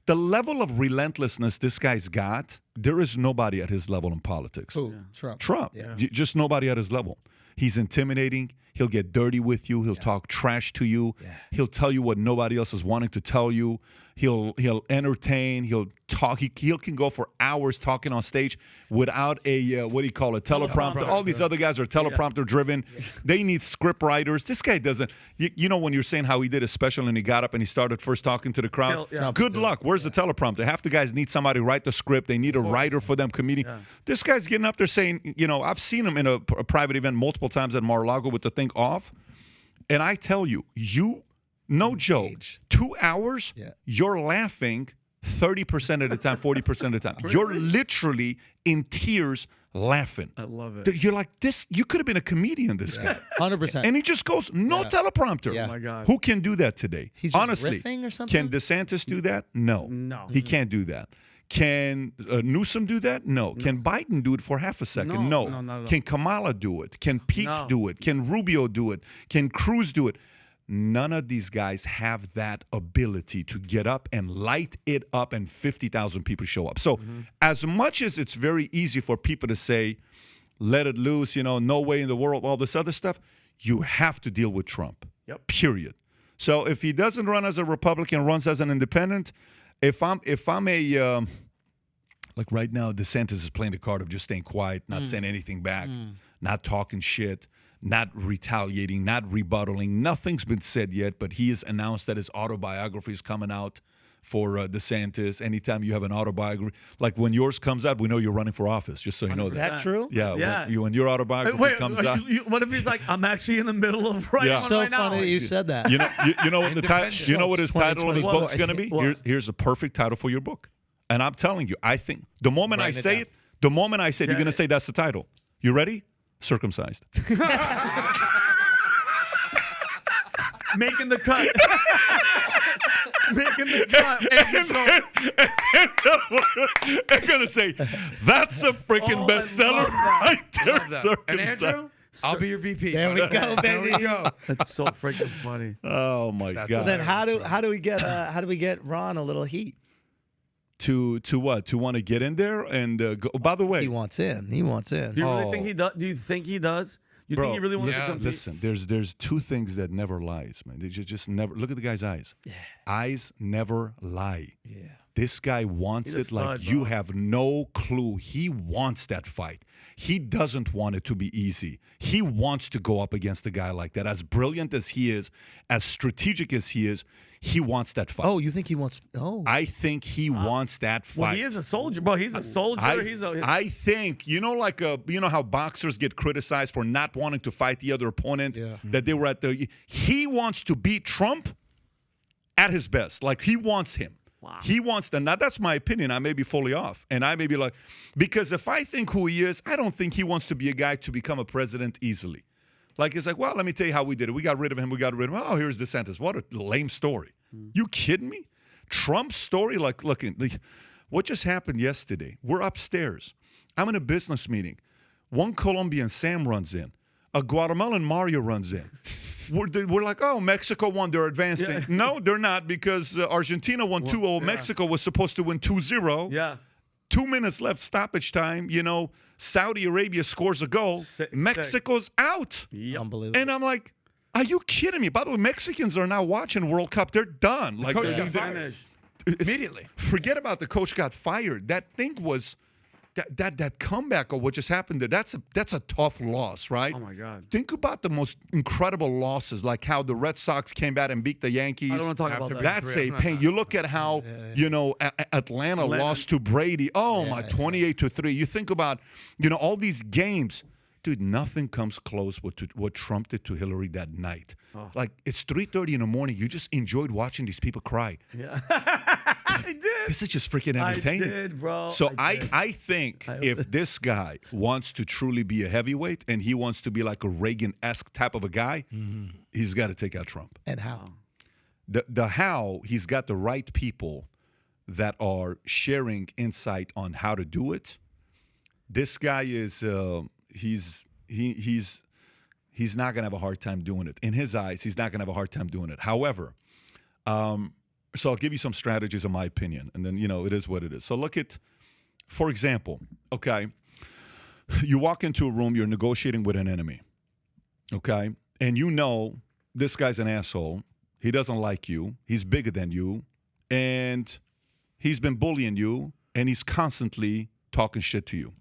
the level of relentlessness this guy's got, there is nobody at his level in politics. Who? Trump. Trump. Yeah. Just nobody at his level. He's intimidating. He'll get dirty with you. He'll talk trash to you. Yeah. He'll tell you what nobody else is wanting to tell you. He'll entertain. He'll talk. He can go for hours talking on stage without a what do you call it? Teleprompter. All these other guys are teleprompter driven. Yeah. They need script writers. This guy doesn't. You know when you're saying how he did a special and he got up and he started first talking to the crowd. Good luck. Where's the teleprompter? Half the guys need somebody to write the script. They need a writer for them, comedian. Yeah. This guy's getting up there saying, I've seen him in a private event multiple times at Mar-a-Lago with the thing off, and I tell you, no joke, 2 hours, you're laughing 30% of the time, 40% of the time. You're literally in tears laughing. I love it. You're like, this, you could have been a comedian, this guy. 100%. And he just goes, no teleprompter. Yeah. Oh, my God. Who can do that today? He's just honestly, riffing or something? Can DeSantis do that? No. He can't do that. Can Newsom do that? No. Can Biden do it for half a second? No. Not at all. Can Kamala do it? Can Pete do it? Can Rubio do it? Can Cruz do it? None of these guys have that ability to get up and light it up and 50,000 people show up. So as much as it's very easy for people to say, let it loose, no way in the world, all this other stuff, you have to deal with Trump, period. So if he doesn't run as a Republican, runs as an independent, if I'm a like right now, DeSantis is playing the card of just staying quiet, not saying anything back, not talking shit, not retaliating, not rebuttaling. Nothing's been said yet, but he has announced that his autobiography is coming out for DeSantis. Anytime you have an autobiography, like when yours comes out, we know you're running for office, just so you know that. Is that true? Yeah. When your autobiography comes out. What if he's like, I'm actually in the middle of writing one So right now? funny that you said that. You know what the title? You know what his title of his book's going to be? Here's a perfect title for your book. And I'm telling you, I think the moment I say it, you're going to say that's the title. You ready? Circumcised. Making the cut. Making the cut. I'm going to say, that's a freaking bestseller right there, circumcised. And Andrew, I'll be your VP. There we go, baby. There we go. That's so freaking funny. Oh, my God. So then how do we get Ron a little heat? To what? To want to get in there and go. By the way, He wants in. Do you really think he does? Do you think he does? You think he really wants to compete? Listen, there's two things that never lies, man. They just never. Look at the guy's eyes. Yeah. Eyes never lie. Yeah. This guy wants it like you have no clue. He wants that fight. He doesn't want it to be easy. He wants to go up against a guy like that. As brilliant as he is, as strategic as he is, he wants that fight. Oh, you think he wants? Oh, I think he wants that fight. Well, he is a soldier, bro. He's a soldier. I think how boxers get criticized for not wanting to fight the other opponent. Yeah. That they were at he wants to beat Trump at his best. Like he wants him. Wow. He wants to. Now that's my opinion. I may be fully off, and I may be like, because if I think who he is, I don't think he wants to be a guy to become a president easily. Like, it's like, well, let me tell you how we did it. We got rid of him. Oh, here's DeSantis. What a lame story. You kidding me? Trump's story, like, look, what just happened yesterday? We're upstairs. I'm in a business meeting. One Colombian, Sam, runs in. A Guatemalan, Mario, runs in. We're like, oh, Mexico won. They're advancing. Yeah. No, they're not, because Argentina won 2-0. Yeah. Mexico was supposed to win 2-0. Yeah. 2 minutes left, stoppage time. Saudi Arabia scores a goal. Mexico's out. Yep. Unbelievable. And I'm like, are you kidding me? By the way, Mexicans are now watching World Cup. They're done. The coach got fired immediately. Forget about the coach got fired. That thing was that comeback of what just happened there. That's a tough loss, right? Oh my God. Think about the most incredible losses, like how the Red Sox came back and beat the Yankees. I don't want to talk about that. That's a pain. You look at how Atlanta lost to Brady. Oh my, 28-3. You think about all these games. Dude, nothing comes close with what Trump did to Hillary that night. Oh. Like, it's 3:30 in the morning. You just enjoyed watching these people cry. Yeah. I did. This is just freaking entertaining. I did, bro. So I think if this guy wants to truly be a heavyweight and he wants to be like a Reagan-esque type of a guy, he's got to take out Trump. And how? The how, he's got the right people that are sharing insight on how to do it. This guy is... He's not going to have a hard time doing it. In his eyes, he's not going to have a hard time doing it. However, So I'll give you some strategies in my opinion, and then, it is what it is. So look at, for example, okay, you walk into a room, you're negotiating with an enemy, okay, and this guy's an asshole. He doesn't like you. He's bigger than you, and he's been bullying you, and he's constantly talking shit to you.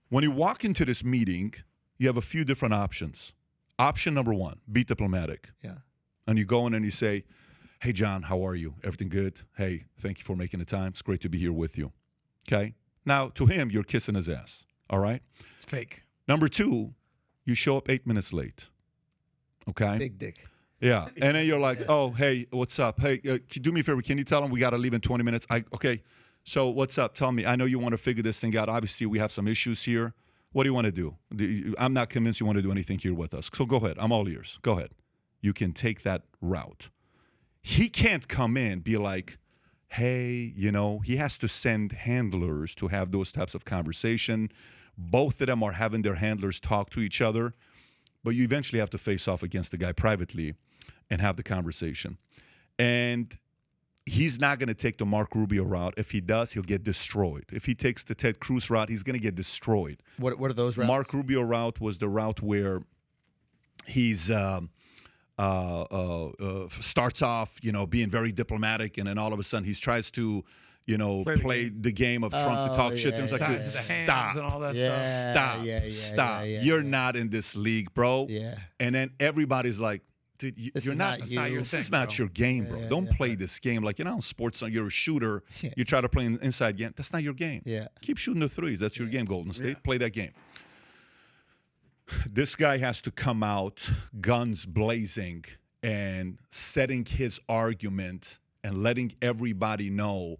When you walk into this meeting, you have a few different options. Option number one, be diplomatic. Yeah. And you go in and you say, hey, John, how are you? Everything good? Hey, thank you for making the time. It's great to be here with you. Okay? Now, to him, you're kissing his ass. All right? It's fake. Number two, you show up 8 minutes late. Okay? Big dick. Yeah. And then you're like, oh, hey, what's up? Hey, can you do me a favor? Can you tell him we got to leave in 20 minutes? Okay. So what's up? Tell me. I know you want to figure this thing out. Obviously, we have some issues here. What do you want to do? I'm not convinced you want to do anything here with us. So go ahead. I'm all ears. Go ahead. You can take that route. He can't come in, be like, hey, he has to send handlers to have those types of conversation. Both of them are having their handlers talk to each other, but you eventually have to face off against the guy privately and have the conversation. And he's not going to take the Mark Rubio route. If he does, he'll get destroyed. If he takes the Ted Cruz route, he's going to get destroyed. What are those routes? Mark Rubio route was the route where he's starts off, being very diplomatic, and then all of a sudden he tries to, play the game of Trump to talk shit. And it's like, Size of the hands and all that stuff. Stop. You're not in this league, bro. Yeah. And then everybody's like, dude, you're not. That's not your thing, This is not bro. your game, bro. Don't play this game. Like, in sports, you're a shooter. You try to play an inside game. That's not your game. Yeah. Keep shooting the threes. That's your game, Golden State. Play that game. This guy has to come out guns blazing and setting his argument and letting everybody know,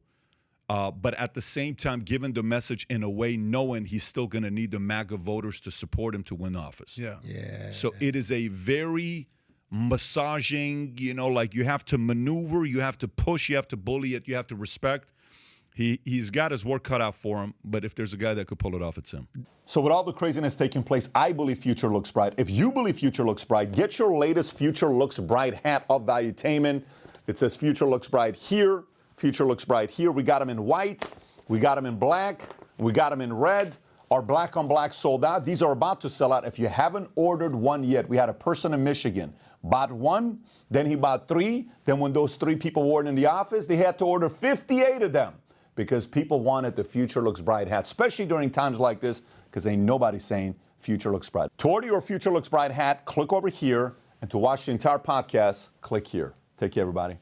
but at the same time giving the message in a way knowing he's still going to need the MAGA voters to support him to win office. Yeah. So it is a very massaging, like you have to maneuver, you have to push, you have to bully it, you have to respect. He's got his work cut out for him, but if there's a guy that could pull it off, it's him. So with all the craziness taking place, I believe future looks bright. If you believe future looks bright, get your latest Future Looks Bright hat of Valuetainment. It says Future Looks Bright here, Future Looks Bright here. We got them in white, we got them in black, we got them in red. Our black on black sold out. These are about to sell out. If you haven't ordered one yet, we had a person in Michigan, bought one, then he bought three. Then when those three people weren't in the office, they had to order 58 of them, because people wanted the Future Looks Bright hat, especially during times like this, because ain't nobody saying Future Looks Bright. To order your Future Looks Bright hat, click over here, and to watch the entire podcast, click here. Take care, everybody.